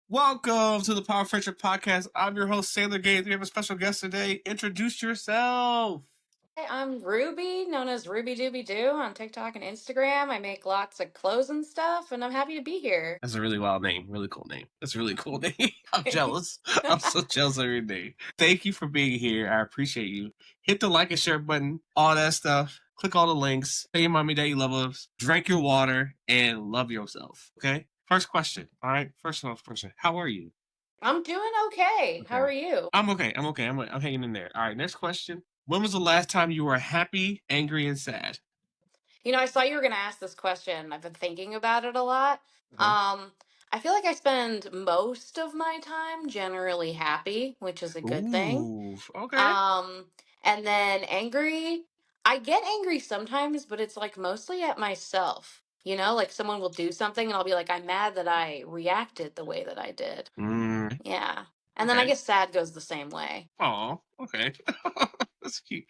Welcome to the Power Friendship Podcast. I'm your host, Sailor Gaines. We have a special guest today. Introduce yourself. Hi, I'm Ruby, known as Ruby Dooby Doo on TikTok and Instagram. I make lots of clothes and stuff, and I'm happy to be here. That's a really wild name. Really cool name. That's a really cool name. I'm jealous. I'm so jealous of your name. Thank you for being here. I appreciate you. Hit the like and share button, all that stuff. Click all the links. Tell your mommy that you love us. Drink your water and love yourself. Okay? First question. All right. First question. How are you? I'm doing okay. How Okay. are you? I'm okay. I'm hanging in there. All right. Next question. When was the last time you were happy, angry, and sad? I saw you were going to ask this question. I've been thinking about it a lot. Uh-huh. I feel like I spend most of my time generally happy, which is a good thing. Ooh. Okay. Um, and then angry. I get angry sometimes, but it's like mostly at myself. Like someone will do something and I'll be like, I'm mad that I reacted the way that I did. Mm, Yeah. And then I okay. guess sad goes the same way. Oh, okay. That's cute.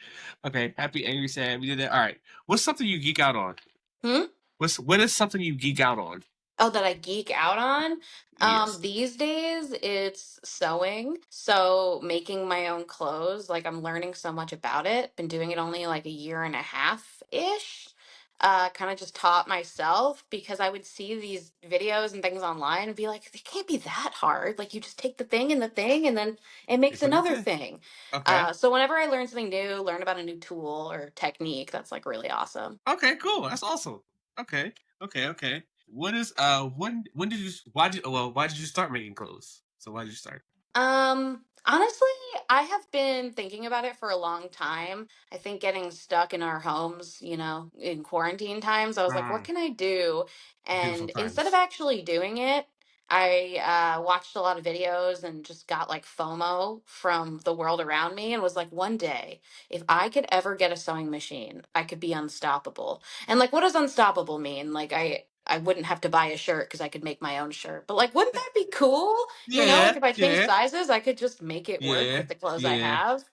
Okay. Happy, angry, sad. We did that. All right. What's something you geek out on? Hmm? What is something you geek out on? Oh, that I geek out on? Yes. These days it's sewing. So making my own clothes, like I'm learning so much about it. Been doing it only like a year and a half-ish. Kind of just taught myself because I would see these videos and things online and be like, it can't be that hard. Like you just take the thing, and then it You makes put it another there. thing. Okay. So whenever I learn something new, learn about a new tool or technique, that's like really awesome. Okay. Cool. That's awesome. Okay. Okay. Okay. What is when did you why did you start making clothes? So why did you start? Honestly, I have been thinking about it for a long time. I think getting stuck in our homes, in quarantine times, I was like, what Mm, can I do? beautiful And instead of times. actually doing it, I watched a lot of videos and just got like FOMO from the world around me and was like, one day, if I could ever get a sewing machine, I could be unstoppable. And like, what does unstoppable mean? Like, I wouldn't have to buy a shirt because I could make my own shirt. But like, wouldn't that be cool? Like Yeah. if I change Yeah. sizes, I could just make it work Yeah. with the clothes I Yeah. have.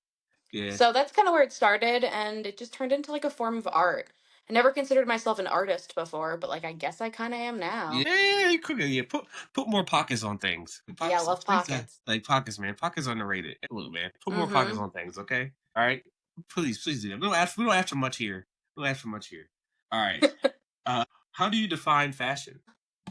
Yeah. So that's kind of where it started, and it just turned into like a form of art. I never considered myself an artist before, but like I guess I kind of am now. Yeah, you could. Yeah, put more pockets on things. Yeah, I Pockets, love please, pockets. like pockets, man. Pockets are underrated. Look, man, put more pockets Mm-hmm. on things. Okay, all right. Please do that. We don't ask for much here. We don't ask for much here. All right. How do you define fashion?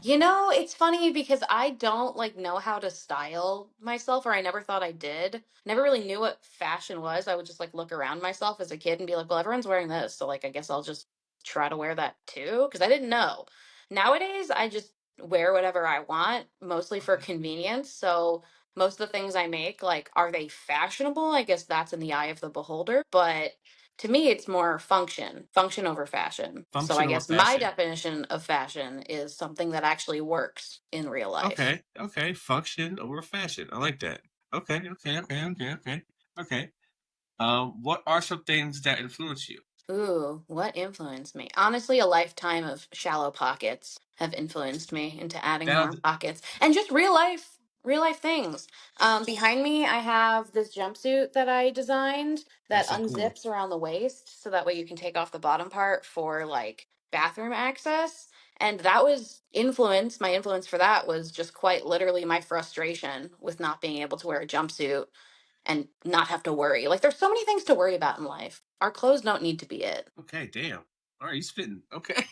It's funny because I don't like know how to style myself, or I never thought I did. Never really knew what fashion was. I would just like look around myself as a kid and be like, well, everyone's wearing this, so like I guess I'll just try to wear that too, because I didn't know. Nowadays, I just wear whatever I want, mostly for Okay. convenience. So most of the things I make, like, are they fashionable? I guess that's in the eye of the beholder, but to me, it's more function over fashion. So I Function over guess my fashion. definition of fashion is something that actually works in real life. Okay. Okay. Function over fashion. I like that. Okay. Okay. Okay. Okay. Okay. Okay. What are some things that influence you? Ooh, what influenced me? Honestly, a lifetime of shallow pockets have influenced me into adding Now, more pockets and just real life things. Behind me, I have this jumpsuit that I designed that that's so cool. unzips around the waist so that way you can take off the bottom part for like bathroom access. And that was influence. My influence for that was just quite literally my frustration with not being able to wear a jumpsuit and not have to worry. Like there's so many things to worry about in life. Our clothes don't need to be it. Okay, damn. All right, you spitting. Okay,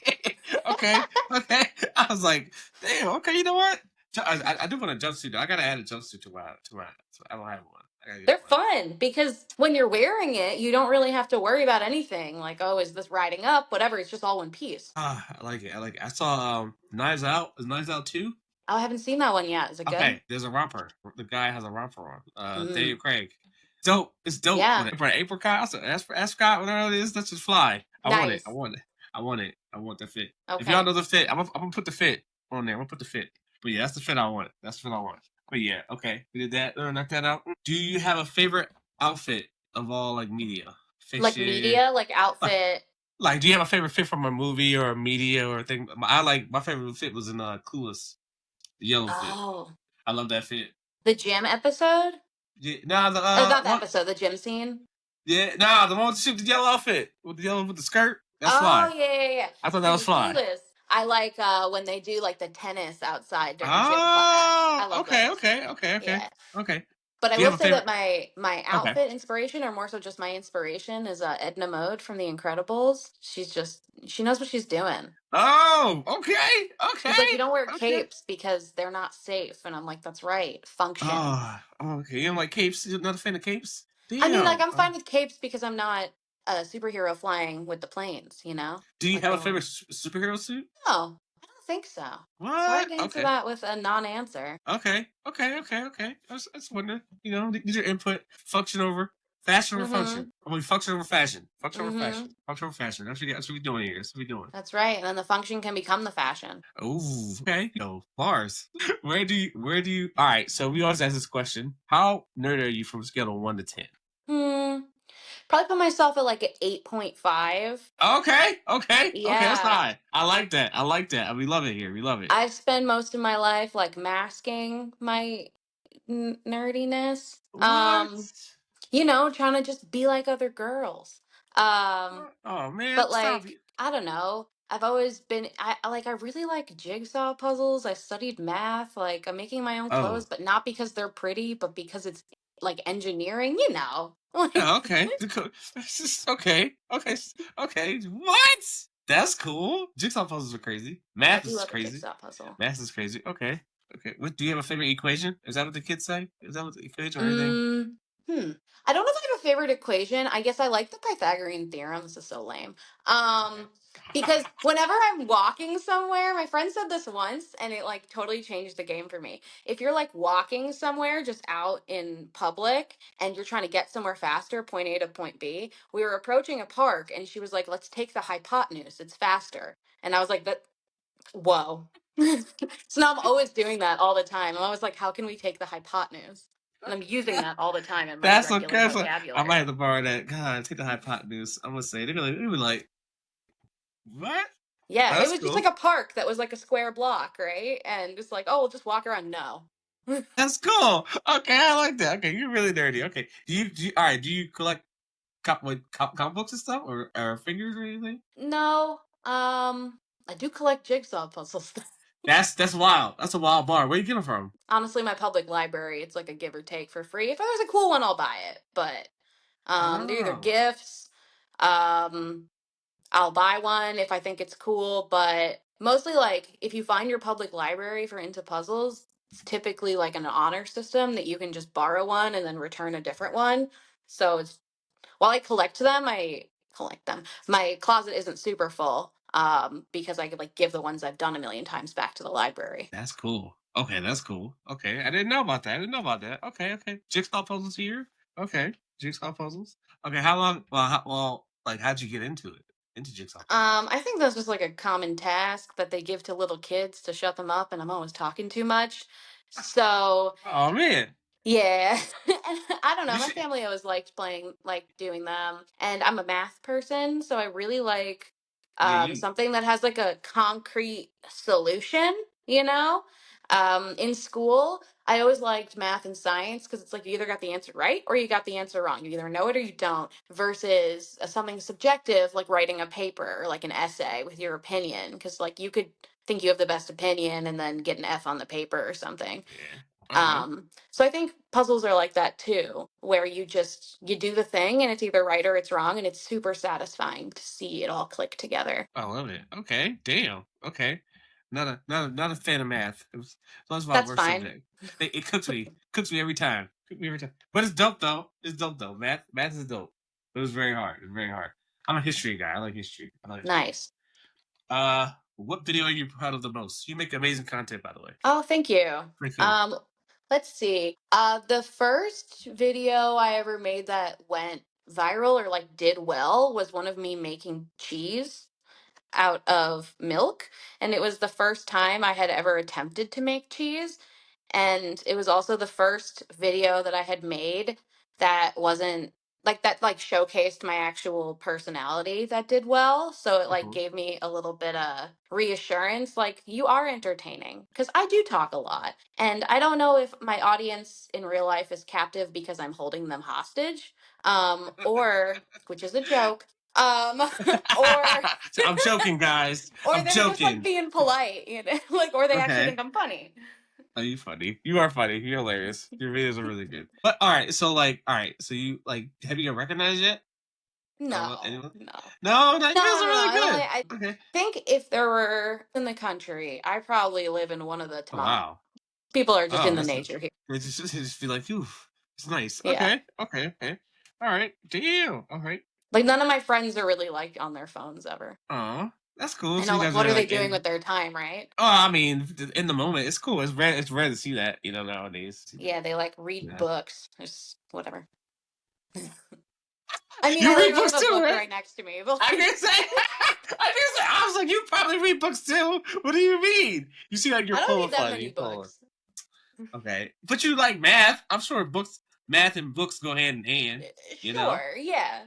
okay, okay. I was like, damn. Okay, you know what? I do want a jumpsuit. Though. I gotta add a jumpsuit to my. I don't have one. I gotta get They're one. fun because when you're wearing it, you don't really have to worry about anything. Like, oh, is this riding up? Whatever. It's just all one piece. Ah, I like it. I like it. I saw Knives Out. Is Knives Out 2? Oh, I haven't seen that one yet. Is it good? Okay, there's a romper. The guy has a romper on. Mm, Dave Craig. Dope. It's dope. yeah. When it, for an apricot, ascot, whatever it is, let's just fly. I want it. I Nice. want it. I want it. I want the fit. If y'all Okay. know the fit, I'm gonna put the fit on there. I'm gonna put the fit. But yeah, that's the fit I want. That's the fit I want. But yeah, okay, we did that. Knock that out. Do you have a favorite outfit of all like media? Like Fiction. media, like Like, outfit. like, do you have a favorite fit from a movie or a media or a thing? I like my favorite fit was in Clueless, the yellow fit. Oh, I love that fit. the gym episode? Yeah, nah, the Not the one. episode, the gym scene. Yeah, nah, the one with the yellow outfit with the yellow with the skirt. That's Oh, fly. yeah, yeah, yeah. I thought that was See, fly. Clueless. I like when they do like the tennis outside during gym class. Oh, I love okay, those. okay, okay, okay, Yeah. okay. But I Do you will have a say that favorite? my Okay. outfit inspiration, or more so just my inspiration, is Edna Mode from The Incredibles. She knows what she's doing. Oh, okay, She's like, you okay, don't wear okay. capes because they're not safe, and I'm like, that's right, function. Oh, okay. You don't like capes? You're not a fan of capes? I mean, like, Damn. I'm fine with capes because I'm not a superhero flying with the planes, you know, Do you like have a going. favorite superhero suit? No, I don't think so. Sorry What? to answer Okay. that with a non-answer. Okay. Okay. Okay. Okay. I was wondering. Need your input. Function over fashion over Mm-hmm. function. I mean, function over fashion. Function over Mm-hmm. fashion. Function over fashion. That's what we're doing here. That's what we're doing. That's right. And then the function can become the fashion. Oh, okay. Yo, bars. Where do you? All right. So we always ask this question: how nerd are you from a scale of 1 to 10? Hmm. Probably put myself at like an 8.5. Okay. Okay. Okay. That's Yeah. high. I like that. I like that. We love it here. We love it. I spend most of my life like masking my nerdiness. What? Trying to just be like other girls. Um, Oh man, but stop like, it. I don't know. I've always been I really like jigsaw puzzles. I studied math. Like I'm making my own clothes, Oh. but not because they're pretty, but because it's like engineering, you know. Like Yeah, okay. This is okay. Okay. Okay. What? That's cool. Jigsaw puzzles are crazy. I Math do is love a crazy. jigsaw puzzle. Math is crazy. Okay. Okay. What do you have a favorite equation? Is that what the kids say? Is that what the equation or anything? Mm, hmm. I don't know if I have a favorite equation. I guess I like the Pythagorean theorem. This is so lame. Um, because whenever I'm walking somewhere, my friend said this once, and it like totally changed the game for me. If you're like walking somewhere just out in public and you're trying to get somewhere faster, point A to point B, we were approaching a park, and she was like, "Let's take the hypotenuse. It's faster." And I was like, "That whoa." So now I'm always doing that all the time. I'm always like, how can we take the hypotenuse? And I'm using that all the time in my That's regular okay. So I might vocabulary. have to borrow that. God, take the hypotenuse. I'm gonna say they be like, what? Yeah, it That's was just like cool. a park that was like a square block, right? And just like, oh, we'll just walk around. No. That's cool. Okay, I like that. Okay, you're really nerdy. Okay, all right? Do you collect comic books and stuff, or figures or anything? No. I do collect jigsaw puzzles. That's wild. That's a wild bar. Where you get them from? Honestly, my public library, it's like a give or take for free. If there's a cool one, I'll buy it. But they're either Oh, gifts. Um, I'll buy one if I think it's cool, but mostly like if you find your public library for into puzzles, it's typically like an honor system that you can just borrow one and then return a different one. So it's while I collect them. My closet isn't super full because I could like give the ones I've done a million times back to the library. that's cool. Okay, that's cool. Okay, I didn't know about that. I didn't know about that. Okay, okay. Jigsaw puzzles here. Okay, jigsaw puzzles. Okay, how long? Like, how'd you get into it? Into jigsaw puzzles? I think that's just like a common task that they give to little kids to shut them up, and I'm always talking too much. So Oh man, yeah. And I don't know. you My should. family always liked playing, like doing them. And I'm a math person, so I really like Yeah, you. something that has like a concrete solution, you know? In school, I always liked math and science because it's like you either got the answer right or you got the answer wrong. You either know it or you don't, versus something subjective like writing a paper or like an essay with your opinion. Because like you could think you have the best opinion and then get an F on the paper or something. Yeah. Okay. So I think puzzles are like that too, where you do the thing and it's either right or it's wrong, and it's super satisfying to see it all click together. I love it. Okay. Damn. Okay. Not a fan of math. It's always my That's worst fine. subject. It cooks me every time. Cooks me every time. But it's dope though. It's dope though. Math is dope. It was very hard. It's very hard. I'm a history guy. I like history. I like history. Nice. What video are you proud of the most? You make amazing content, by the way. Oh, thank you. Pretty cool. Um, let's see. The first video I ever made that went viral or like did well was one of me making cheese out of milk, and it was the first time I had ever attempted to make cheese. And it was also the first video that I had made that wasn't like showcased my actual personality that did well, so it like Mhm. gave me a little bit of reassurance like you are entertaining, because I do talk a lot, and I don't know if my audience in real life is captive because I'm holding them hostage, or which is a joke, Or I'm joking, guys. or I'm they're just like joking. being polite, you know, like, or they actually Okay. think I'm funny. Are you funny? You are funny. You're hilarious. Your videos are really good. But all right, so like, all right, so you like, have you got recognized yet? Anyone? No, Anyone? no, No, no, your no, videos no, are no. really I good. only I Okay. think if there were in the country, I probably live in one of the Oh, top. wow. People are just Oh, in the that's nature here. just feel like, ooh, it's nice. Yeah. Okay, okay, okay. All right. Damn. All right. Like none of my friends are really like on their phones ever. Oh, that's cool. I So know, you like guys what are are they like doing in. with their time, right? Oh, I mean, in the moment, it's cool. It's rare. It's rare to see that, nowadays. See that. Yeah, they like read Yeah. books. Just whatever. I mean, I You read literally have books a too, book right? right next to me, but I like, didn't say. I didn't say. I was like, you probably read books too. What do you mean? You see, like you're I don't full read of that fun. many You're full of. books. Okay, but you like math. I'm sure math and books go hand in hand. You know. Sure, yeah.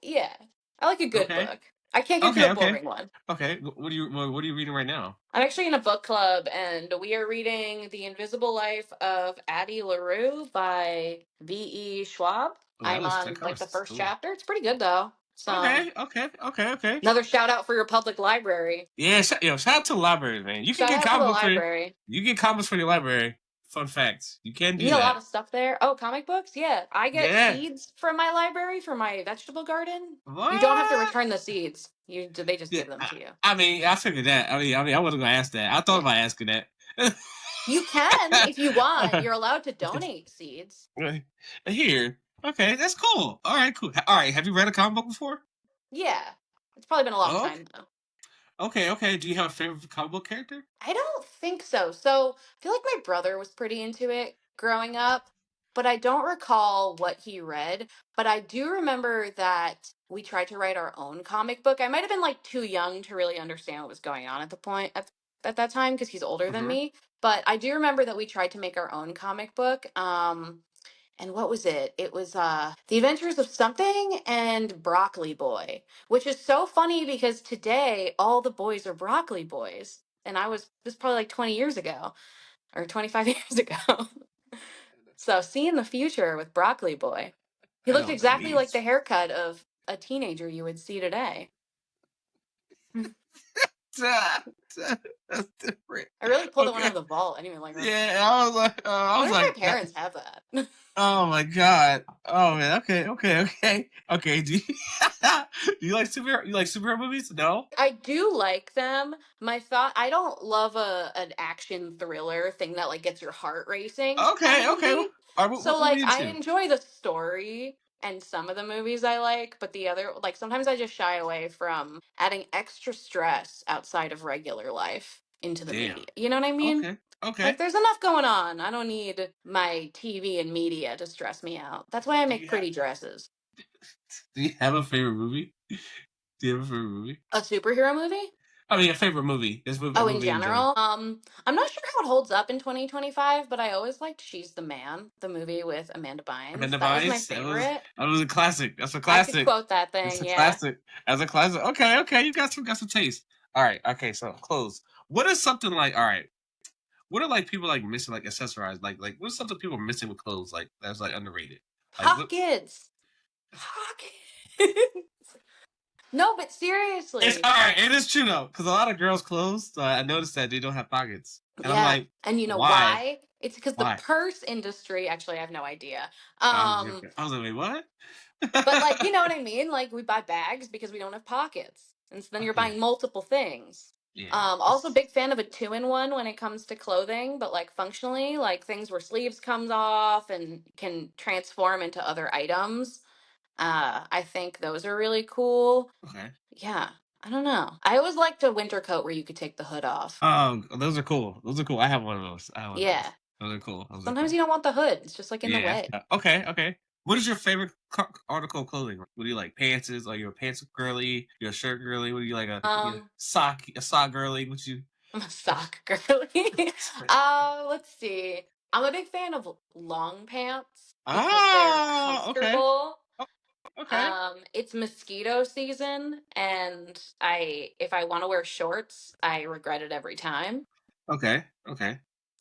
Yeah. I like a good Okay. book. I can't get through Okay. a Okay. boring one. Okay. What are you reading right now? I'm actually in a book club, and we are reading The Invisible Life of Addie LaRue by V.E. Schwab. Oh, I'm that on like the covers first cool. chapter. It's pretty good though. So Okay. Okay. Okay. Okay. another shout out for your public library. Yeah. Shout out to the library, man. You can Shout get out to the comic books for library. you get comics for your library. Fun facts. You can You do get a lot that. of stuff there. Oh, comic books? Yeah. I get Yeah. seeds from my library for my vegetable garden. You don't have to What? return the seeds. They just Yeah. give them to you. I mean, I figured that. I wasn't gonna ask that. I thought Yeah. about asking that. You can if you want. You're allowed to donate seeds. Here. Okay, that's cool. All right, cool. All right, have you read a comic book before? Yeah. It's probably been a long Oh, time though. okay, okay. Do you have a favorite comic book character? I don't think so. So I feel like my brother was pretty into it growing up, but I don't recall what he read. But I do remember that we tried to write our own comic book. I might have been like too young to really understand what was going on at the point at that time because he's older than Mm-hmm. me. But I do remember that we tried to make our own comic book. And what was it? It was The Adventures of Something and Broccoli Boy, which is so funny because today all the boys are Broccoli Boys. And this was probably like 20 years ago or 25 years ago. So seeing the future with Broccoli Boy. He I know looked what that exactly like the means. haircut of a teenager you would see today. That's different. I really pulled the one out Okay. of the vault. I didn't even like her. Yeah, I was like, I wonder if my parents have that. oh my god. Oh man. Okay. Okay. Okay. Okay. Do you like superhero movies? No. I do like them. I don't love an action thriller thing that like gets your heart racing kind of Okay. Okay. All movie. right. So What are like you I into? enjoy the story and some of the movies I like, but the other like sometimes I just shy away from adding extra stress outside of regular life into the media. Damn. You know what I mean? Okay. Like Okay. there's enough going on. I don't need my TV and media to stress me out. That's why I Do make you have pretty dresses. Do you have a favorite movie? Do you have a favorite movie? A superhero movie? I mean, a favorite movie. A Oh, in movie in general. general, I'm not sure how it holds up in 2025, but I always liked She's the Man, the movie with Amanda Bynes. Amanda That was my Bynes. favorite. That was a classic. That's a I could classic. quote that It's thing, a yeah. classic. That's a classic. Okay. Okay. You got some taste. All right. Okay. So clothes. What is something like? All right. What are like people like missing like accessorized what is something people are missing with clothes like that's like underrated? Like what? Pockets. Pockets. No, but It's seriously. all right. It is true though, because a lot of girls' clothes. I noticed that they don't have pockets, and I'm Yeah. like, And you know why? why? It's because the Why? purse industry, actually, I have no idea. I was like, wait, what? But like, you know what I mean? Like we buy bags because we don't have pockets. And so then you're Yeah, buying multiple things. yeah. Also big fan of a two-in-one when it comes to clothing, but like functionally, like things where sleeves comes off and can transform into other items. I think those are really cool. Okay. Yeah. I don't know. I always liked a winter coat where you could take the hood off. Those are cool. Those are cool. I have one of those. I have one of Yeah. those. Those are cool. Those are Sometimes cool. you don't want the hood. It's just like in the Yeah. way. Okay. Okay. What is your favorite article of clothing? What do you like? Pantses? Are you a pants girly? You're a shirt girly? What do you like? A sock girly? What you? I'm a sock girly. Let's see. I'm a big fan of long pants because they're Okay. comfortable. Okay. It's mosquito season, and if I want to wear shorts, I regret it every time. Okay. Okay.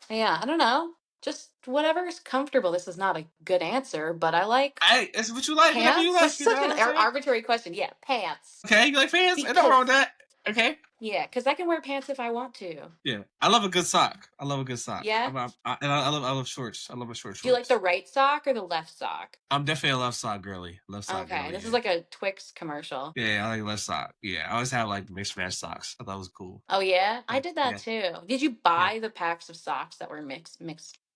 Yeah, I don't know. Just whatever is comfortable. This is not a good answer, but I like It's what you like, whatever you pants. This like. is You know such what an I'm saying? arbitrary question. Yeah, pants. Okay, you like fans? Ain't nothing wrong with Because that. Okay. yeah, because I can wear pants if I want to. Yeah, I love a good sock. I love a good sock. Yeah. And I love shorts. I love my short Do you like the shorts. right sock or the left sock? I'm definitely a left sock girly. Left sock Okay, girly. this is Yeah. like a Twix commercial. Yeah, I like left sock. Yeah, I always have like mixed match socks. I thought it was cool. Oh yeah, I Yeah, did that yeah, too. Did you yeah. buy the packs of socks that were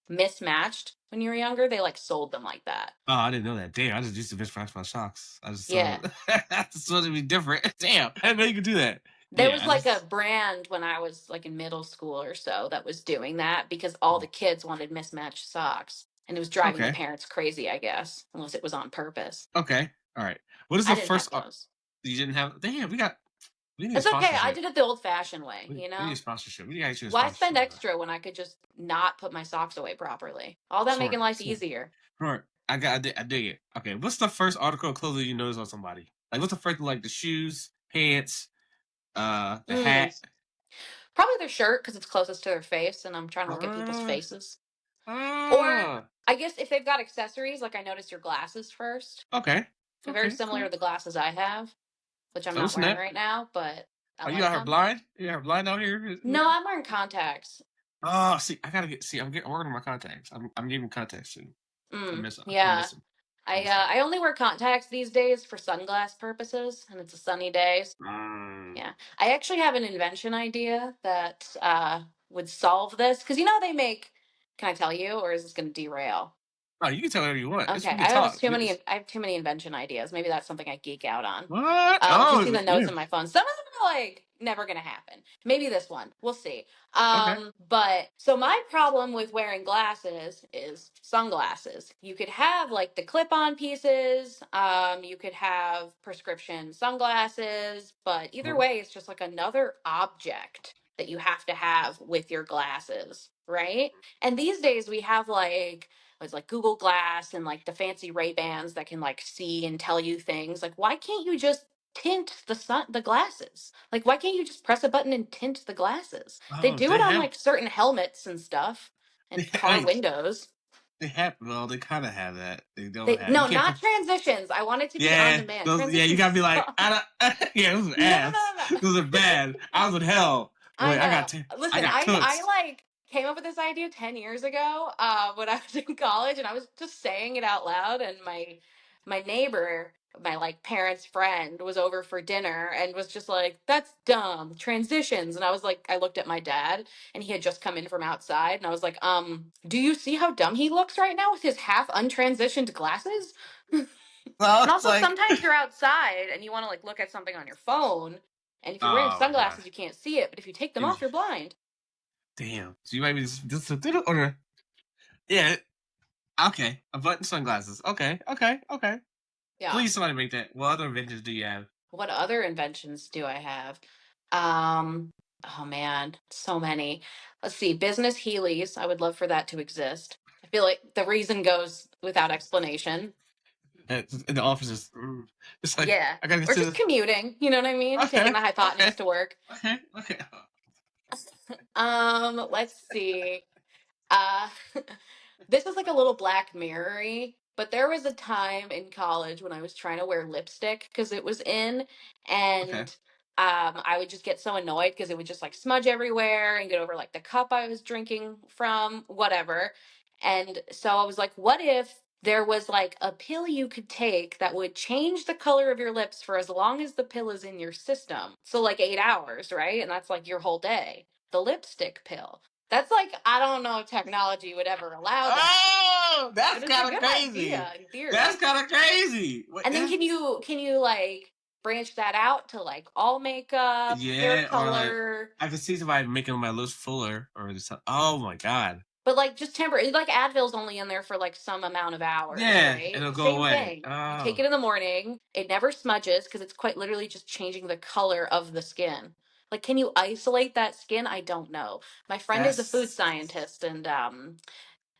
mismatched when you were younger? They like sold them like that. Oh, I didn't know that. Damn, I just used to mismatch my socks. I just Yeah. I just wanted to be different. Damn, I didn't know you could do that. There Yeah, was I like a just brand when I was like in middle school or so that was doing that because all the kids wanted mismatched socks and it was driving the okay, parents crazy, I guess, unless it was on purpose. okay, all right. What is I the didn't have first? those. You didn't have? Damn, we need a It's okay. I sponsorship. did it the old-fashioned way, We need a sponsorship. We gotta get you a Why spend sponsorship, brother. extra when I could just not put my socks away properly? All that making Smart, life smart, easier. smart. I dig it. Okay, what's the first article of clothing you notice on somebody? Like, what's the first like the shoes, pants, the hat? Mm. Probably their shirt because it's closest to their face, and I'm trying to look at people's Uh, faces. Or ah, I guess if they've got accessories, like I notice your glasses first. okay, They're very okay, similar cool. to the glasses I have, which I'm not Close wearing enough. right now, but I Are you like out here them. blind? You out here blind out here? No, I'm wearing contacts. Oh, see, I gotta get. See, I'm working on my contacts. I'm getting contacts soon. I Mm, miss. I yeah. miss them. I I miss them. uh, I only wear contacts these days for sunglass purposes, and it's a sunny day. Mm. Yeah. I actually have an invention idea that would solve this because they make. Can I tell you, or is this going to derail? Oh, you can tell whatever you want. It's Okay, we can talk. I have too many invention ideas. Maybe that's something I geek out on. What? If you Oh, see the notes yeah. in my phone, some of them are like never gonna happen. Maybe this one, we'll see. Okay. But so my problem with wearing glasses is sunglasses. You could have like the clip-on pieces. You could have prescription sunglasses, but either way, it's just like another object that you have to have with your glasses, right? And these days we have like it's like Google Glass and like the fancy Ray-Bans that can like see and tell you things. Like, why can't you just tint the glasses? Like, why can't you just press a button and tint the glasses? They Oh, do they it on have. like certain helmets and stuff and car Like windows. they have. Well, they kind of have that. They don't They have. You no, can't not put. transitions. I want it to be on Yeah, demand. those. Yeah, you Transitions gotta be like. suck. I don't, yeah, those are No, no, ass. no, no, Those are bad. I was in hell. I Wait, know. I Listen, got I cooked. like came up with this idea 10 years ago when I was in college and I was just saying it out loud and my neighbor, my like parents' friend was over for dinner and was just like, "That's dumb. Transitions." And I was like I looked at my dad and he had just come in from outside and I was like, do you see how dumb he looks right now with his half untransitioned glasses?" So And it's also like, sometimes you're outside and you want to like look at something on your phone. And if you're wearing oh my god. sunglasses, you can't see it. But if you take them off, you're blind. Damn. So you might be just or yeah. Okay, a button sunglasses. Okay, okay, okay. Yeah. Please, somebody make that. What other inventions do you have? What other inventions do I have? Um, oh man, so many. Let's see. Business Heelys. I would love for that to exist. I feel like the reason goes without explanation. In the office is it's like Yeah. I gotta get Or to just the commuting. You know what I mean? Taking okay, the okay, hypotenuse to work. okay, okay. Let's see. Uh, this is like a little Black Mirror-y, but there was a time in college when I was trying to wear lipstick because it was in, Okay. and I would just get so annoyed because it would just like smudge everywhere and get over like the cup I was drinking from, whatever. And so I was like, what if there was like a pill you could take that would change the color of your lips for as long as the pill is in your system? So like 8 hours, right? And that's like your whole day. The lipstick pill. That's like I don't know if technology would ever allow that, Oh, but that's it's a kind of good crazy. idea in That's theory. kind of crazy. What? And then can you like branch that out to like all makeup, hair Yeah, or like color, I could see somebody making my lips fuller, or just oh my god. but like just temporary. Like Advil's only in there for like some amount of hours, Yeah, right? it'll go Same away. thing. You take Oh, it in the morning. It never smudges because it's quite literally just changing the color of the skin. Like, can you isolate that skin? I don't know. My friend is a food that's scientist, and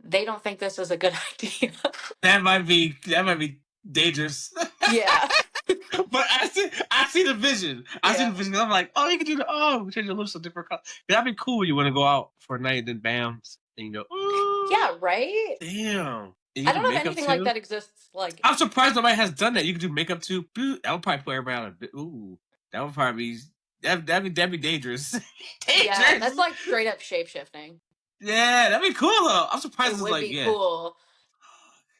they don't think this is a good idea. that might be dangerous. Yeah. But I see the vision. I see the Yeah. vision. I'm like, oh, you can do the change your lips to different color. That'd be cool when you want to go out for a night and then bam, and you go, ooh. Yeah, right? Damn. And you I don't do know if makeup anything like too? that exists, like I'm surprised nobody has done that. You can do makeup too. That would probably put everybody on a bit. Ooh, that would probably be that'd be dangerous. yeah, that's, Dangerous. like, straight up shape-shifting. Yeah, that'd be cool though. I'm surprised It it's would like be yeah. cool.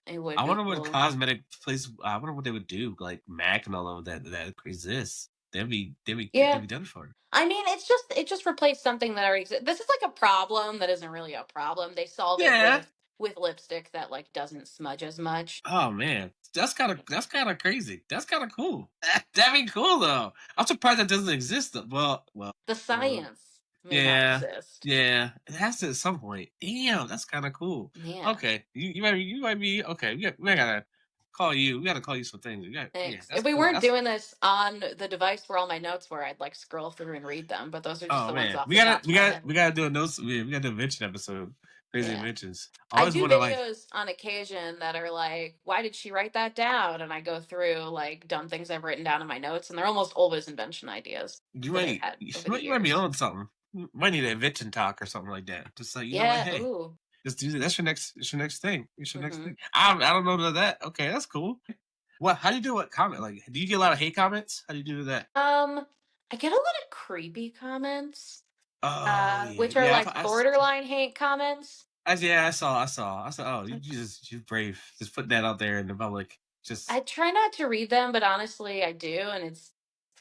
It would I be wonder what cool. cosmetic place. I wonder what they would do, like Mac and all of that exists. They'd be Yeah. done for it. I mean, it just replaced something that already exists. This is, like, a problem that isn't really a problem. They solve it Yeah. with lipstick that, like, doesn't smudge as much. Oh man, that's kind of crazy. That's kind of cool. That'd be cool though. I'm surprised that doesn't exist. Though. The Well, science may not yeah, exist. yeah. It has to at some point. Damn, that's kind of cool. Yeah. Okay, you might be okay. We gotta call you. We gotta call you some things. Yeah, Thanks. that's If we cool. weren't That's doing this on the device where all my notes were, I'd like scroll through and read them, but those are just oh the ones man. off We the gotta tops we of my gotta head. we gotta do a notes. We gotta do a invention episode. Crazy Yeah. inventions. I I always do want to like. videos on occasion that are like, why did she write that down? And I go through like dumb things I've written down in my notes, and they're almost always invention ideas You that might I've need, had you over the might be years. on something. You might need an invention talk or something like that. Just like, you know what, Yeah. hey, Ooh. just do that. That's your next thing. It's your next Hmm. thing. I don't know that. Okay, that's cool. What how do you do what comment? Like do you get a lot of hate comments? How do you do that? Um, I get a lot of creepy comments, Oh yeah. which are Yeah, like borderline hate comments. yeah, I saw, oh, you brave. Just put that out there in the public. I Just try not to read them, but honestly, I do, and it's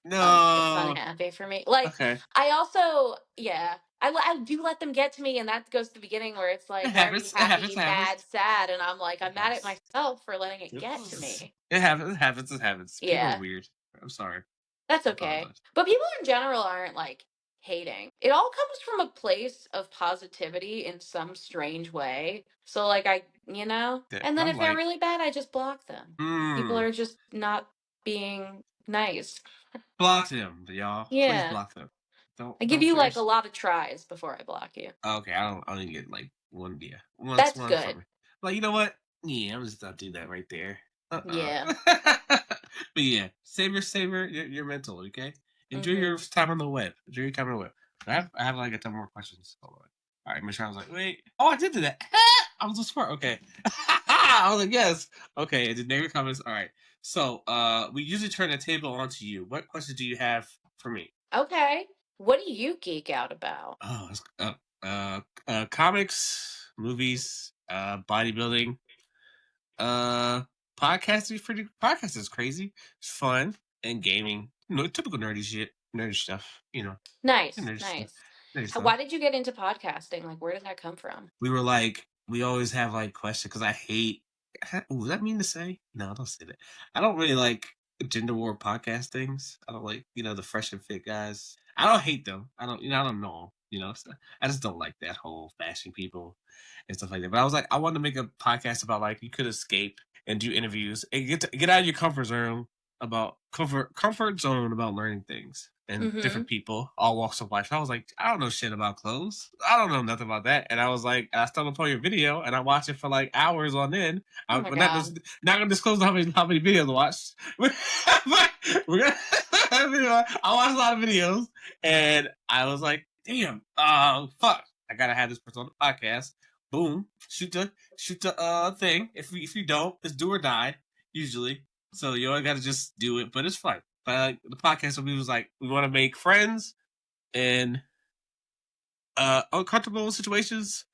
no. unhappy for me. Like, Okay. I also, yeah, I do let them get to me, and that goes to the beginning where it's It like, why are you happens. It happens. happy, It happens. mad, sad? And I'm like, It I'm mad at happens. myself for letting it It get to me. happens. It happens. It happens. People are Yeah, weird. I'm sorry. that's I okay. apologize. But people in general aren't like hating. It all comes from a place of positivity in some strange way. So, like, Yeah, and then I'm if they're like, really bad, I just block them. People hmm. are just not being nice. Block them, y'all. Please Yeah. block them. I give Don't you put like a yours. lot of tries before I block you. Okay, I don't even get like one. Yeah, once That's one from good. me. Like you know what? Yeah, I'm just not do that right there. Yeah. But yeah, save your mental. Okay, enjoy your Mhm. time on the web. Enjoy your time on the web. I have like a ton more questions. Hold on. All right, Michelle was like, wait. Oh, I did do that. I was so smart. Okay. I was like, yes. Okay, and the negative comments. All right. So, we usually turn the table onto you. What questions do you have for me? Okay. What do you geek out about? Oh, comics, movies, bodybuilding, uh, podcast is crazy. It's fun and gaming. Typical nerdy shit, nerdy stuff. Nice, Nerdy stuff, nice. nerdy Why stuff. did you get into podcasting? Like, where did that come from? We always have like questions because I hate. Ooh, does that mean to say? No, don't say that. I don't really like gender war podcast things. I don't like the fresh and fit guys. I don't hate them. I don't know 'em, so I just don't like that whole bashing people and stuff like that. But I was like, I wanted to make a podcast about like you could escape and do interviews and get out of your comfort zone about learning things and different Mhm. people, all walks of life. I was like, I don't know shit about clothes. I don't know nothing about that. And I was like, I stumbled upon your video and I watched it for like hours on end. Oh I'm my not god. not gonna disclose how many videos I watched. But we're gonna I watched a lot of videos and I was like, damn, fuck. I gotta have this person on the podcast. Boom. Shoot the thing. If you don't, it's do or die, usually. So you only gotta just do it, but it's fun. But the podcast will be was like we want to make friends in uncomfortable situations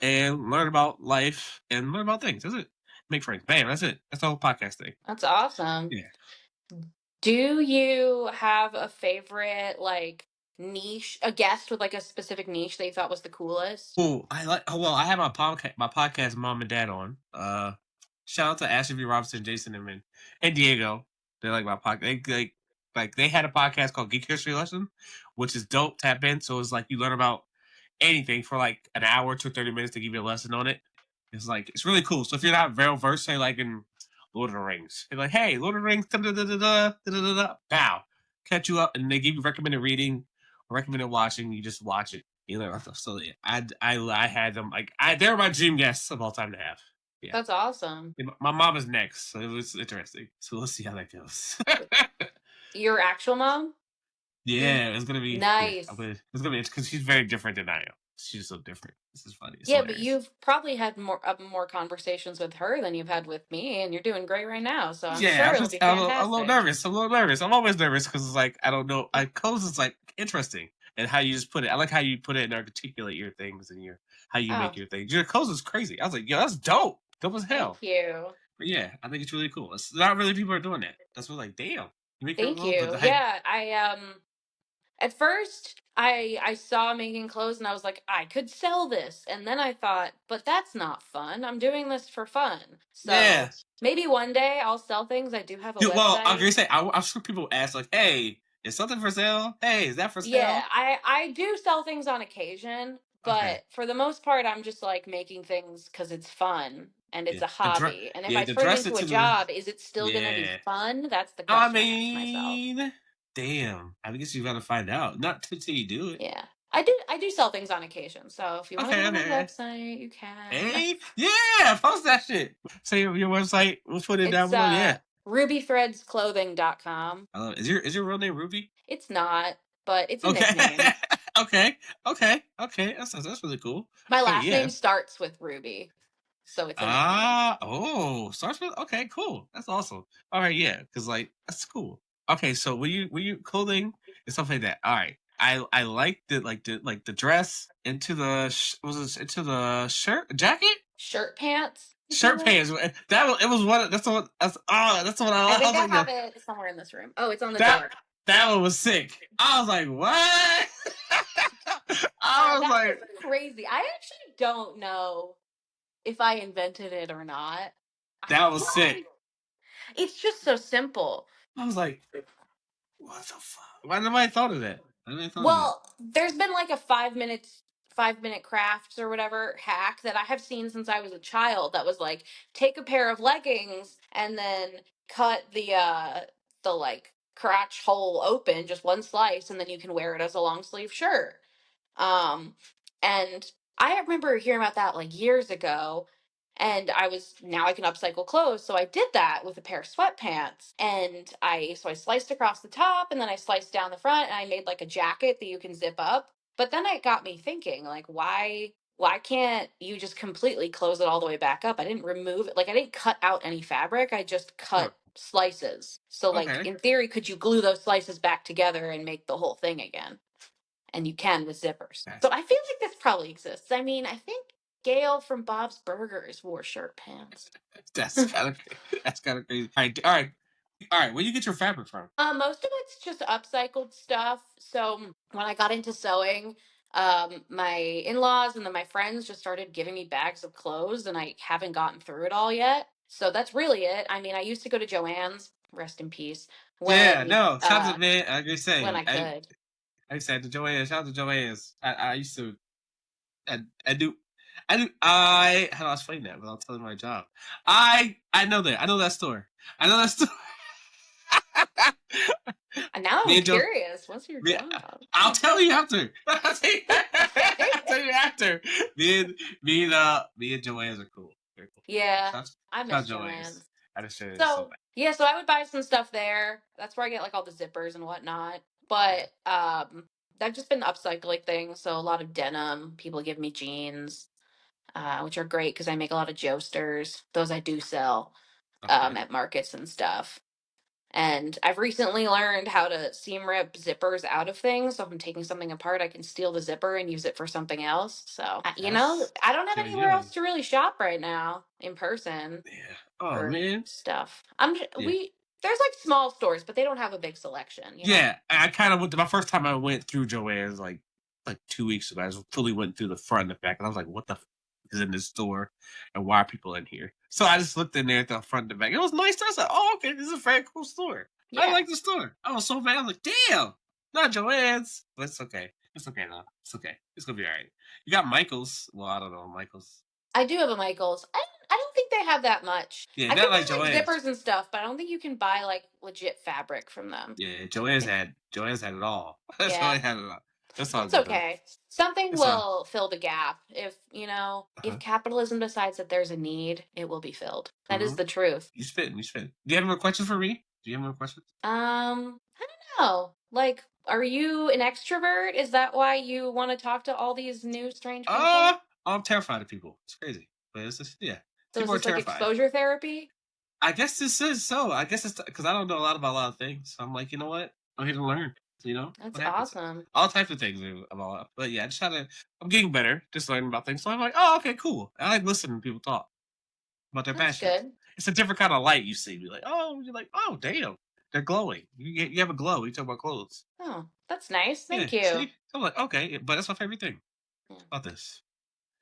and learn about life and learn about things. That's it. Make friends. Bam. That's it. That's the whole podcast thing. That's awesome. Yeah. Do you have a favorite like niche, a guest with like a specific niche that you thought was the coolest? Cool. I have my podcast mom and dad on. Shout out to Ashley V. Robinson, Jason, and Diego. They're like my podcast. They had a podcast called Geek History Lesson, which is dope. Tap in, so it's like you learn about anything for like an hour to 30 minutes to give you a lesson on it. It's really cool. So if you're not very versed, say like in Lord of the Rings, you're like, hey, Lord of the Rings, da da da da da da da da, bow, catch you up, and they give you recommended reading, or recommended watching. You just watch it. You learn stuff. So yeah, I had them like they're my dream guests of all time to have. Yeah. That's awesome. Yeah, my mom is next, so it was interesting. So let's see how that goes. Your actual mom? Yeah, it's gonna be. Yeah, Nice. it's gonna be because she's very different than I am. She's so different. This is funny. It's Yeah, but hilarious. you've probably had more conversations with her than you've had with me, and you're doing great right now. So I'm Yeah, sure it'll be I'm a little fantastic. nervous. I'm a little nervous. I'm always nervous because it's like I don't know. I clothes is like interesting and how you just put it. I like how you put it and articulate your things and your how you Oh, make your things. Your clothes is crazy. I was like, yo, that's dope. Dope as thank hell. you. But yeah, I think it's really cool. It's not really people are doing that. That's what like, damn, you make your own Thank clothes, but you. like, Yeah, I at first I saw making clothes and I was like, I could sell this. And then I thought, but that's not fun. I'm doing this for fun. So yeah. maybe one day I'll sell things. I do have a Well, I'm website. gonna say I'm sure people ask like, hey, is something for sale? Hey, is that for Yeah, sale? I do sell things on occasion, Okay. but for the most part I'm just like making things cuz it's fun and it's Yeah. a The dress. hobby. And if Yeah, I the turn it dress it into a to the. job, is it still going to be Yeah. fun? That's the I question I ask myself. mean, damn. I guess you gotta find out. Not till you do it. Yeah. I do sell things on occasion. So if you want to go Okay, to my okay. website, you can. Hey, yeah, post that shit. Say your website. We'll put it down It's below. Yeah, rubythreadsclothing.com. I love it. Is your real name Ruby? It's not, but it's a Okay, nickname. okay, okay. That's really cool. My Okay, last yeah. name starts with Ruby, so it's a nickname. Ah, oh, starts with okay, cool. That's awesome. All right, yeah, because like that's cool. Okay, so when you clothing and stuff like that. All right, I like the dress into the was it into the shirt jacket. Shirt pants, if you Shirt will. pants. That was, it was one. That's the one. That's the one. I I think was I like, yo, have it somewhere in this room. Oh, it's on the that door. that one was sick. I was like, what? I was That like, was crazy. I actually don't know if I invented it or not. I that feel was sick. like it's just so simple. I was like, what the fuck? Why nobody thought of that? Why nobody thought of that? Well, there's been like a 5 minute crafts or whatever hack that I have seen since I was a child that was like take a pair of leggings and then cut the like crotch hole open just one slice and then you can wear it as a long sleeve shirt. Um, and I remember hearing about that like years ago. And I was now I can upcycle clothes, so I did that with a pair of sweatpants. And I sliced across the top, and then I sliced down the front, and I made like a jacket that you can zip up. But then it got me thinking, like, why can't you just completely close it all the way back up? I didn't remove it, like I didn't cut out any fabric. I just Huh. cut slices. So like Okay. in theory, could you glue those slices back together and make the whole thing again? And you can with zippers. So That's I feel like this probably exists. I mean, I think Gail from Bob's Burgers wore shirt pants. that's kind of that's kind of crazy. All right. Where you get your fabric from? Most of it's just upcycled stuff. So when I got into sewing, my in-laws and then my friends just started giving me bags of clothes, and I haven't gotten through it all yet. So that's really it. I mean, I used to go to Joann's, rest in peace, Yeah. when No. Shout out uh to man. I just when say I could. I said to Joanne. Shout out to Joanne's. I used to. I do. I do. I how do I explain that without telling my job? I know that. I know that store. I know that store. And now Me I'm and Joe. curious. What's your Me, job? I'll tell you after. Okay. I'll tell you after. Me and Joanne's are cool. Very cool. Yeah, Shout, I shout miss out Joanne's. Joann's. I just said it so So bad. yeah, so I would buy some stuff there. That's where I get like all the zippers and whatnot. Yeah. But I've just been upcycling things. So a lot of denim. People give me jeans, which are great because I make a lot of joesters. Those I do sell Okay. at markets and stuff. And I've recently learned how to seam rip zippers out of things. So if I'm taking something apart, I can steal the zipper and use it for something else. So, That's I don't have good anywhere else feeling. to really shop right now in person Yeah. Oh for man. stuff. Yeah. There's like small stores, but they don't have a big selection. Yeah. I kind of went. My first time I went through Joanne's like 2 weeks ago. I just fully went through the front and the back, and I was like, "What the is in this store, and why are people in here?" So I just looked in there at the front and the back. It was nice. I said, "Oh, okay, this is a very cool store. I Yeah. like the store." I was so bad. I was like, "Damn, not Joanne's, but it's okay. It's okay though. It's okay. It's gonna be all right." You got Michaels. Well, I don't know Michaels. I do have a Michaels. I don't think they have that much. Yeah, I can not like buy like Joanne's. zippers and stuff, but I don't think you can buy like legit fabric from them. Yeah, I think Joanne's had it all. yeah. Joanne had it all. That's all It's good though. okay. Something It's all. will fill the gap. If Uh-huh. capitalism decides that there's a need, it will be filled. That is Mm-hmm. the truth. You spit. You spit. Do you have more questions for me? Do you have more questions? I don't know. Like, Are you an extrovert? Is that why you want to talk to all these new strange people? I'm terrified of people. It's crazy, but it's just yeah. So is People are this like terrified. exposure therapy? I guess this is so. I guess it's because I don't know about a lot of things. So I'm like, you know what? I'm here to learn. You know That's what happens? awesome. All types of things about. But yeah, I just try to. I'm getting better, just learning about things. So I'm like, oh, okay, cool. I like listening to people talk about their That's passions. good. It's a different kind of light you see. You're like, oh, damn, they're glowing. You have a glow. You talk about clothes. Oh, that's nice. Yeah, Thank you. see, I'm like, okay, but that's my favorite thing Yeah. about this.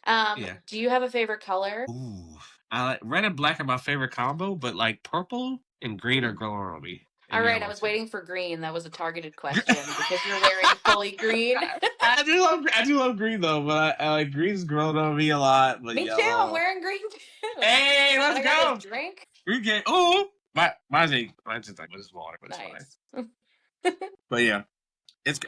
Yeah. Do you have a favorite color? Ooh, I like red and black are my favorite combo, but like purple and green are Hmm. growing on me, All and right, I yellow was too. waiting for green. That was a targeted question because you're wearing fully green. I do love green though, but I like green's grown on me a lot, but Me too. I'm yellow. wearing green too. Hey, And let's I got this go. drink. We get mine's just like it's water, but it's fine. Nice. But yeah,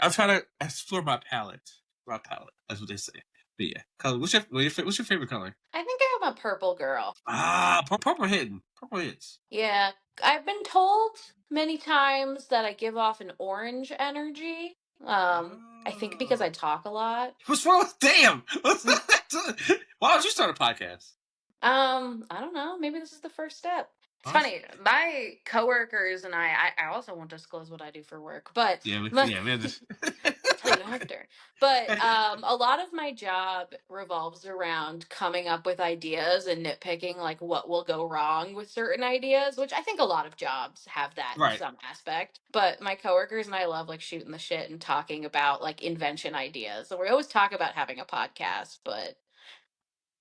I'm trying to explore my palette. My palette, that's what they say. But yeah, color. What's your favorite color? I think I'm a purple girl. Purple hitting. Purple hits. Yeah, I've been told many times that I give off an orange energy. I think because I Oh. talk a lot. What's wrong with damn? Why don't you start a podcast? I don't know. Maybe this is the first step. It's Awesome. funny. My coworkers and I also won't disclose what I do for work, but Yeah, my, yeah, man. I'll tell you after. But a lot of my job revolves around coming up with ideas and nitpicking like what will go wrong with certain ideas, which I think a lot of jobs have that in Right. some aspect. But my coworkers and I love like shooting the shit and talking about like invention ideas. So we always talk about having a podcast, but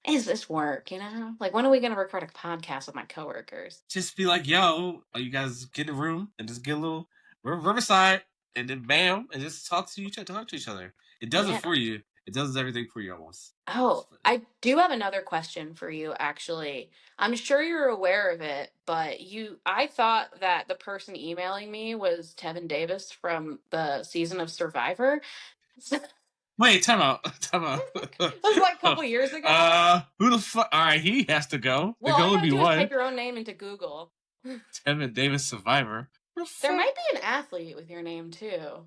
is this work, you know? Like when are we gonna record a podcast with my coworkers? Just be like, yo, you guys get in a room and just get a little Riverside, and then bam, and just talk to each other. It does it Yeah. for you. It does everything for you almost. It's Oh, funny. I do have another question for you, actually. I'm sure you're aware of it, but I thought that the person emailing me was Tevin Davis from the season of Survivor. That Wait, time out. Time out. was like a couple years ago. Who the fuck? All right, he has to go. There Well, can all you only gotta be do is type one. your own name into Google. Tevin Davis Survivor. Who the There fuck? might be an athlete with your name too.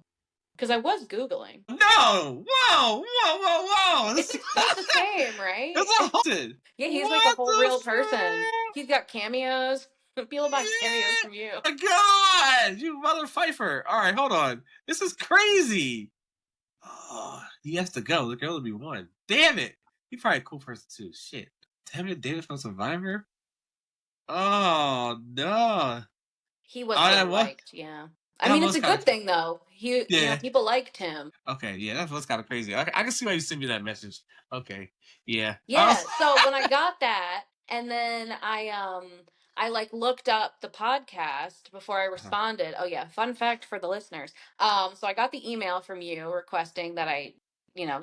Because I was Googling. No! Whoa! Whoa! Whoa! Whoa! It's not the same, right? It's a haunted. Yeah, he's like a What whole the real person. fuck? He's got cameos. People buy cameos Yeah! from you. My God! You mother Pfeiffer. All right, hold on. This is crazy. Oh, he has to go. There can only be one. Damn it. He's probably a cool person too. Shit. Damn it, David from Survivor? Oh, no. He was Oh, really that was, liked, yeah. I that mean, it's was a kind good of, thing though. yeah. People liked him. Okay, yeah, that was kind of crazy. I can see why you sent me that message. Okay, yeah. Oh, Yeah, so when I got that, and then I like looked up the podcast before I responded. Oh yeah, fun fact for the listeners. So I got the email from you requesting that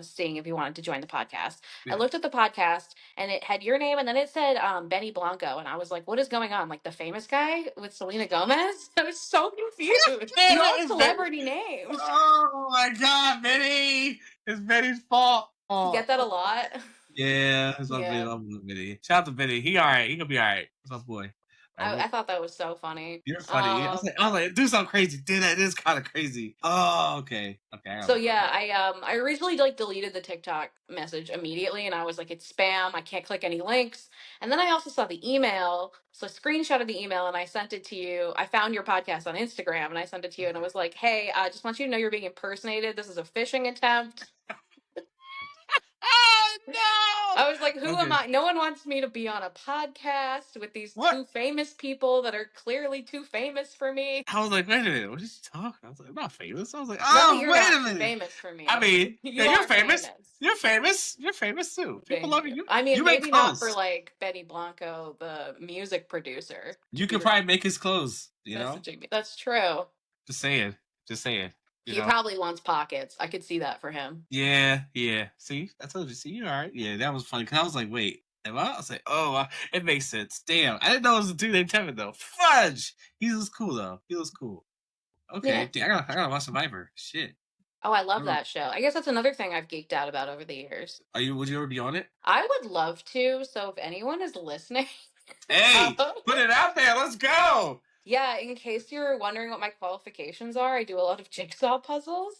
seeing if you wanted to join the podcast. I yeah. looked at the podcast and it had your name and then it said Benny Blanco and I was like, what is going on? Like the famous guy with Selena Gomez? I was so confused. Man, You that all is Betty. celebrity names. Oh my God, Betty! It's Betty's fault. You Oh, get that a lot? yeah, it's my Betty. Yeah. I'm Betty. Shout out to Betty. He all right. He gonna be all right. That's my boy. All right, I thought that was so funny. you're funny. I was like, do something crazy. Dude, that is kind of crazy. Oh, okay. Okay, I gotta So look yeah, that up. I originally like deleted the TikTok message immediately and I was like it's spam, I can't click any links. And then I also saw the email, so I screenshotted the email and I sent it to you. I found your podcast on Instagram and I sent it to you and I Okay. was like, "Hey, I just want you to know you're being impersonated. This is a phishing attempt." Oh I was like, no. "Who am Okay. I? No one wants me to be on a podcast with these What? two famous people that are clearly too famous for me." I was like, wait a minute. What is she talking? I was like, I'm not famous. I was like, Not that oh, you're wait not a minute. famous for I me. mean, yeah, You you're are famous. famous. You're famous. You're famous too. People Thank love you. you. I mean, You make maybe not for clothes. like Betty Blanco, the music producer, You who could was probably make his clothes. You know. messaging me. That's true. Just saying. Just saying. You He know. probably wants pockets. I could see that for him. Yeah. Yeah. See, I told you. See, you all right. Yeah, that was funny. Cause I was like, wait. Am I was like, oh, it makes sense. Damn, I didn't know it was a dude named Tevin though. Fudge. He was cool though. He was cool. Okay, Yeah. damn, I gotta watch Survivor. Shit. Oh, I love that show. I guess that's another thing I've geeked out about over the years. Are you? Would you ever be on it? I would love to. So if anyone is listening, Hey, um, put it out there. Let's go. Yeah, in case you're wondering what my qualifications are, I do a lot of jigsaw puzzles.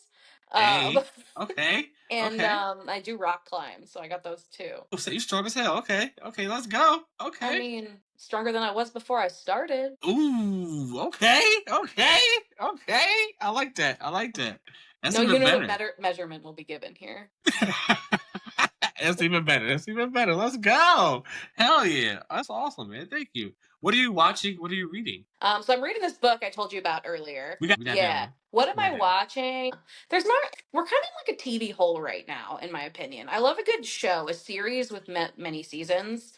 Um, Hey, okay, and okay. I do rock climb, so I got those too. Oh, so you strong as hell. Okay, okay, let's go. I Okay. mean, stronger than I was before I started. Ooh, okay, okay, okay. I like that. I like that. That's No even unit of better. measurement will be given here. That's even better. That's even better. Let's go. Hell yeah. That's awesome, man. Thank you. What are you watching? What are you reading? So I'm reading this book I told you about earlier. We got that Yeah. one. What am We got I that one. watching? There's not. We're kind of like a TV hole right now, in my opinion. I love a good show, a series with many seasons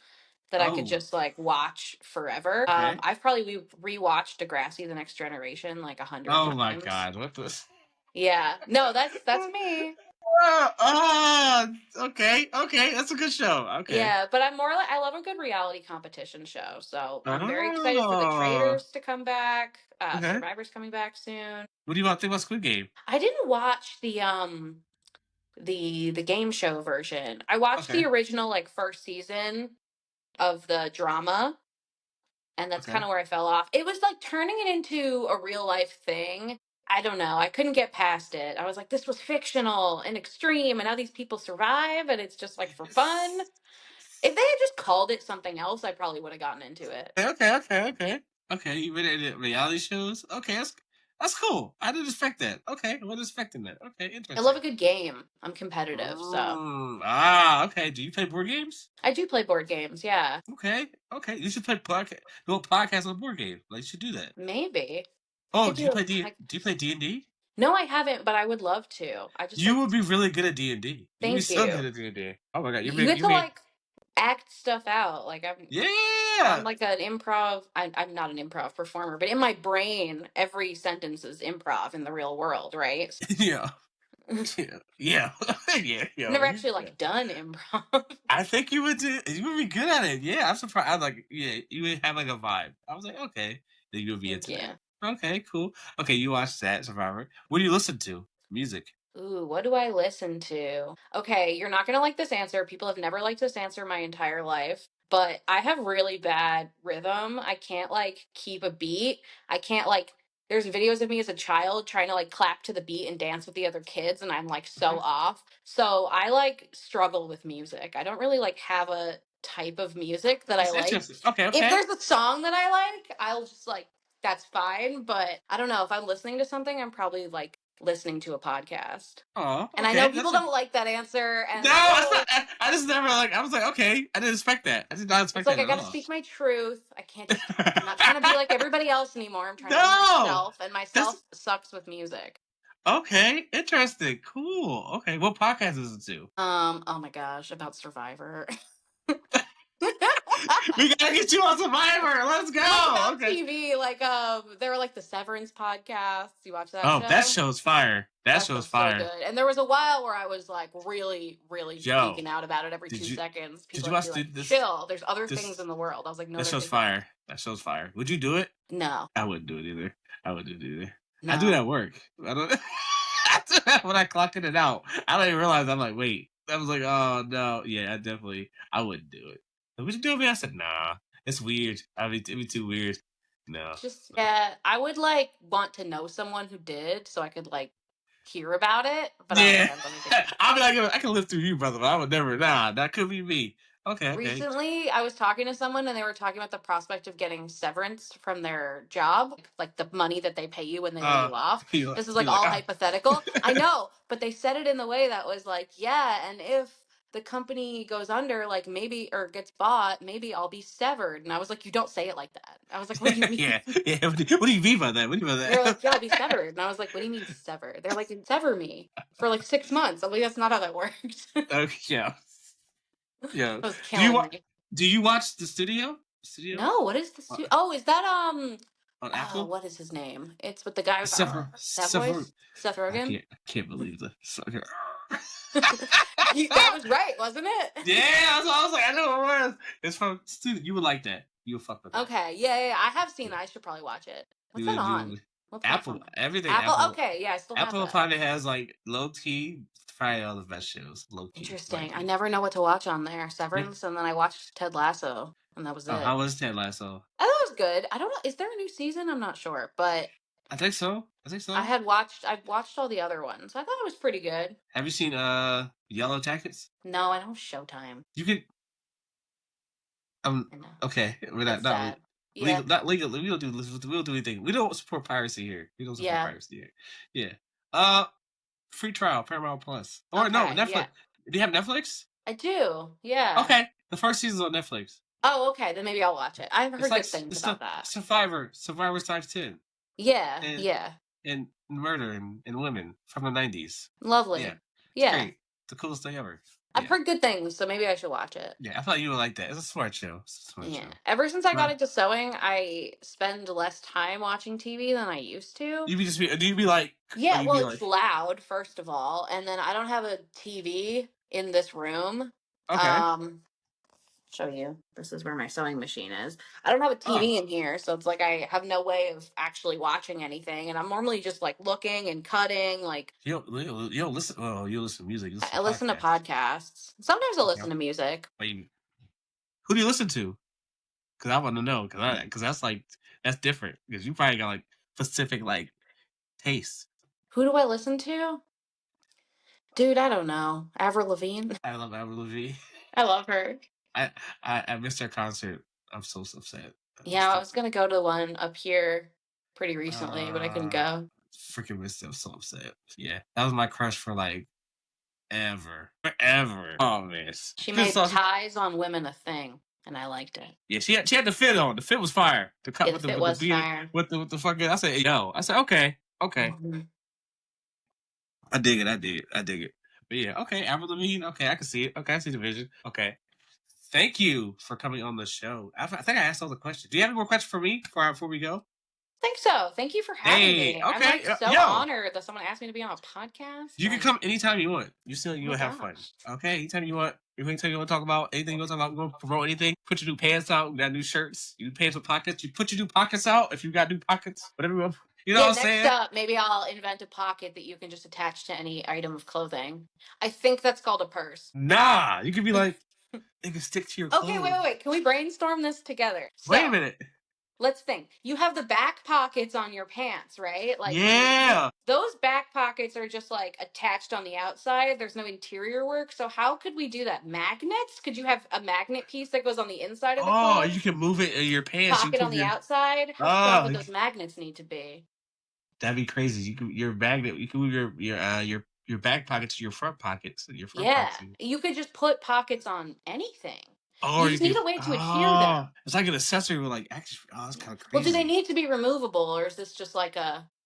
that I could Oh, just like watch forever. okay. I've probably rewatched Degrassi: The Next Generation like 100 Oh my times. God. What this? Yeah. No, that's me. Okay. Okay. That's a good show. Okay. Yeah, but I'm more like I love a good reality competition show. So I'm very excited for the Oh. Traders to come back. Okay. Survivor's coming back soon. What do you want to think about Squid Game? I didn't watch the game show version. I watched the Okay. original like first season of the drama, and that's kind Okay. of where I fell off. It was like turning it into a real life thing. I don't know. I couldn't get past it. I was like, this was fictional and extreme, and now these people survive, and it's just like for fun. If they had just called it something else, I probably would have gotten into it. Okay. Okay. Okay. Okay. You been in reality shows? Okay. That's cool. I didn't expect that. Okay. I wasn't expecting that. Okay. I love Interesting. a good game. I'm competitive, so Okay. Do you play board games? I do play board games. Yeah, Okay. Okay. You should play podcast. Do a podcast on board game. Like you should do that. maybe I Oh, could do you do a play D? Do you play podcast. D&D? No, I haven't, but I would love to. I just You like would be really good at D&D. You'd be thank so you. good at D&D. Oh my God. You get You to mean like act stuff out. Like I'm yeah. like an improv. I'm not an improv performer, but in my brain, every sentence is improv in the real world, right? Yeah. I've Yeah. Yeah. Yeah. never Yeah. actually like done improv. I think you would do. You would be good at it. Yeah, I'm surprised. I like. Yeah, you would have like a vibe. I was like, okay, then you would be Thank into that. you. Okay, cool. Okay, you watched that Survivor. What do you listen to? Music. Ooh, what do I listen to? Okay, you're not gonna like this answer. People have never liked this answer my entire life, but I have really bad rhythm. I can't like keep a beat. I can't like there's videos of me as a child trying to like clap to the beat and dance with the other kids and I'm like so Okay, off. So I like struggle with music. I don't really like have a type of music that I that's like. interesting. Okay, If okay. there's a song that I like, I'll just like that's fine, but I don't know if I'm listening to something, I'm probably like listening to a podcast. Oh, And I know okay. people That's a, don't like that answer, no. and I That's not. will. I just never like. I was like, okay. I didn't expect that. I did not It's expect like that I at got to all. speak my truth. I can't just. I'm not trying to be like everybody else anymore. I'm trying to be No, myself, and that's myself sucks with music. okay. Interesting. Cool. Okay, what podcast is it to? Oh my gosh, about Survivor. We gotta get you on Survivor. Let's Like go. about Okay. TV, like there were like the Severance podcasts. You watch that Oh, that show? show's fire. That That show's show's so fire. good. And there was a while where I was like really, really Yo, geeking out about it every did two you seconds. did People you would be watch like, this chill, there's other things this in the world. I was like, no, that there show's isn't. fire. That show's fire. Would you do it? No, I wouldn't do it either. I wouldn't do it either. I do it no. at work. I don't I do that when I clock in and out. I don't even realize I'm like, wait. I was like, oh no. Yeah, I wouldn't do it. Would you do it? I said, nah. It's weird. It'd be too weird. No. Just yeah, I would like want to know someone who did so I could like hear about it, but I don't think Yeah. I've done anything. I mean, I can live through you, brother, but I would never. Nah, that could be me. Okay, okay. Recently, I was talking to someone and they were talking about the prospect of getting severance from their job, like the money that they pay you when they lay Uh, you off. This is like you're like, all ah. hypothetical. I know, but they said it in the way that was like, yeah, and if the company goes under, like maybe or gets bought, maybe I'll be severed. And I was like, you don't say it like that. I was like, what do you mean? Yeah, yeah. What do you mean by that? What do you mean by They're like, yeah, I'll be that? severed. And I was like, what do you mean severed? They're like, sever me for like 6 months. I'm like, that's not how that works. Okay, yeah, yeah. That was Do you killing watch? me. Do you watch the studio? Studio No, what is this? uh, Oh, is that on oh, Apple? what is his name? It's with the guy with that Suffer. voice, Seth Rogen. I can't believe that. That was right, wasn't it? Yeah, that's what I was like. I know it was. It's from studio. You would like that. You would fuck with that. Okay, yeah, yeah, yeah, I have seen Yeah. that. I should probably watch it. What's You that would. on? What Apple. platform? Everything. Apple. Apple. Okay, yeah, I still have Apple that. probably has like low key. Probably all the best shows. Low key. Interesting. Like I never know what to watch on there. yeah. Severance, and then I watched Ted Lasso. and that was Oh, it. how was Ted Lasso? I thought it was good. I don't know. Is there a new season? I'm not sure, but I think so. I think so. I've watched all the other ones. I thought it was pretty good. Have you seen Yellow Jackets? No, I don't have Showtime. You could I know. okay. We're It's not sad. Yeah. legal. Not legal. We don't do anything. We don't support piracy here. We don't support Yeah. piracy here. Yeah. Uh, free trial Paramount Plus or no Okay. Netflix. Yeah. Do you have Netflix? I do. Yeah. Okay, the first season's on Netflix. Oh, okay. Then maybe I'll watch it. I've It's heard like good things it's about the that. Survivors times 10 Yeah. and Yeah. and murder and women from the 90s. Yeah, Lovely. it's Yeah. great. It's the coolest thing ever. I've Yeah. heard good things, so maybe I should watch it. Yeah, I thought you would like that. It's a smart show. It's a smart Yeah. show. Ever since I got Well, into sewing, I spend less time watching TV than I used to. do you be like, or Yeah, you well, be it's like, loud, first of all, and then I don't have a TV in this room. okay, Um, show you. This is where my sewing machine is. I don't have a oh, TV in here, so it's like I have no way of actually watching anything, and I'm normally just like looking and cutting. Like you don't listen. Oh, you listen to music. You listen I to listen to podcasts. podcasts. Sometimes I'll Okay. listen to music. Wait, who do you listen to? Because I want to know. Because that's like that's different. Because you probably got like specific like taste. Who do I listen to? Dude, I don't know. Avril Lavigne. I love Avril Lavigne. I love her. I, I missed her concert. I'm so upset. I Yeah, missed I it. was gonna go to one up here pretty recently, but I couldn't go. Freaking missed it. I'm so upset. Yeah, that was my crush for like forever. Oh man, She good made song. ties on women a thing, and I liked it. Yeah, she had the fit on. The fit was fire. The cut Yeah, the fit with the was beat fire. with the fucking. I said yo. I said okay. Mhm. I dig it. I dig it. But yeah, okay. Avril Lavigne. Okay, I can see it. Okay, I see the vision. Okay. Thank you for coming on the show. I think I asked all the questions. Do you have any more questions for me before we go? Think so. Thank you for having Hey, me. I'm okay, like so yo, honored that someone asked me to be on a podcast. you can Like, come anytime you want. oh You my will have fun. gosh. Okay, anytime you want. Anytime you want to talk about anything you want to talk about, you want to promote anything. Put your new pants out. You got new shirts. You pants with pockets. You put your new pockets out if you got new pockets. Whatever you want. You know Yeah, what I'm next saying? up, maybe I'll invent a pocket that you can just attach to any item of clothing. I think that's called a purse. Nah, you can be like, it can stick to your Okay, clothes. wait. Can we brainstorm this together? Wait a So, minute. let's think. You have the back pockets on your pants, right? Like Yeah. those back pockets are just like attached on the outside. There's no interior work. So how could we do that? Magnets? Could you have a magnet piece that goes on the inside of the Oh, you clothes? can move it in your pants. You Pocket can on put the your. outside? How strong Oh, would those magnets need to be? that'd be crazy. You can your magnet. You can move your back pocket to your front pockets. Your front Yeah. pockets. You could just put pockets on anything. You Or you just can. need a way to adhere them. Oh, it's like an accessory with like actually. Oh, that's kind of Well, do they crazy. need to be removable, or is this just like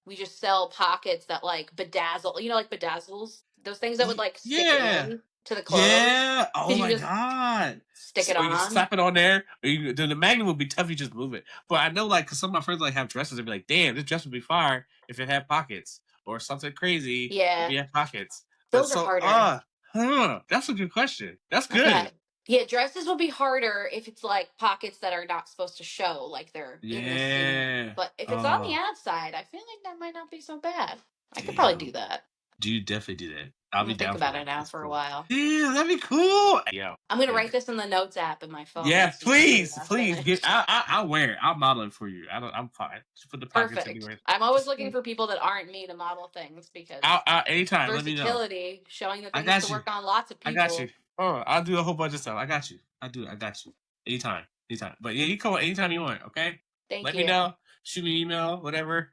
we just sell pockets that like bedazzle, like bedazzles, those things that would like stick Yeah. in to the clothes? Yeah. Oh Could you my just god. stick it Or you can on? slap it on there. Or the magnet would be tough. You just move it. But I know, like, cause some of my friends like have dresses. They'd be like, "Damn, this dress would be fire if it had pockets or something crazy if Yeah, it had pockets." But those are so, harder. that's a good question. That's Okay. good. Yeah, dresses will be harder if it's like pockets that are not supposed to show, like they're in the seam. Yeah. But if it's on the Oh, outside, I feel like that might not be so bad. I could probably do damn. that. Do you definitely do that? I'll I'm be gonna think down for about it that. now That's for a cool. while. Yeah, that'd be cool. Yeah. I'm gonna Yeah. write this in the notes app in my phone. Yeah, as soon as we please. finish. I'll wear it. I'll model it for you. I'm fine. Just put the pockets Perfect. anywhere. I'm always looking for people that aren't me to model things because Anytime. Let me know. versatility, showing the I things got to you. work on lots of I people. got you. Oh, I'll do a whole bunch of stuff. I got you. I got you. Anytime. But yeah, you come anytime you want. Okay. Thank Let you. me know. Shoot me an email. Whatever.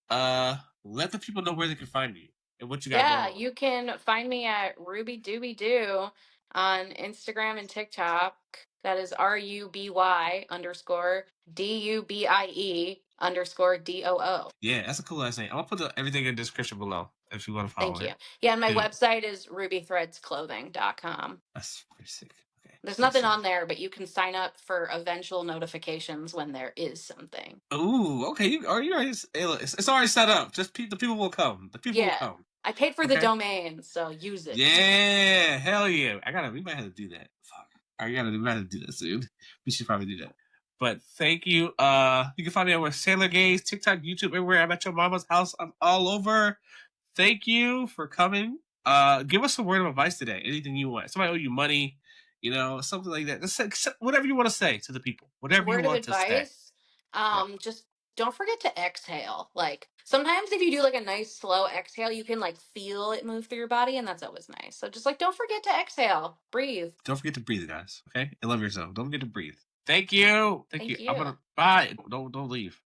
Let the people know where they can find you and what you got Yeah, going on. you can find me at Ruby Dooby Doo on Instagram and TikTok. That is RUBY_DUBIE_DOO. Yeah, that's a cool last name. I'm gonna put everything in the description below if you want to follow Thank her. you. Yeah, and my Yeah. website is rubythreadsclothing.com. That's pretty sick. Okay. There's Pretty nothing sick. on there, but you can sign up for eventual notifications when there is something. Ooh, okay. You already. Hey, look, it's already set up. Just the people will come. The people will Yeah, come. I paid for the Okay. domain, so use it. Yeah, hell yeah. We might have to do that. Fuck. We might have to do that soon. We should probably do that. But thank you. You can find me over Sailor Gaze, TikTok, YouTube, everywhere. I'm at your mama's house. I'm all over. Thank you for coming. Give us a word of advice today. Anything you want. Somebody owe you money. something like that. Just whatever you want to say to the people, whatever you Word of want to say. advice, Yeah. just don't forget to exhale. Like sometimes if you do like a nice slow exhale, you can like feel it move through your body, and that's always nice. So just like don't forget to exhale, breathe. Don't forget to breathe, guys. Okay, and love yourself. Don't forget to breathe. Thank you. Thank you. Thank I'm you. gonna bye. Don't leave.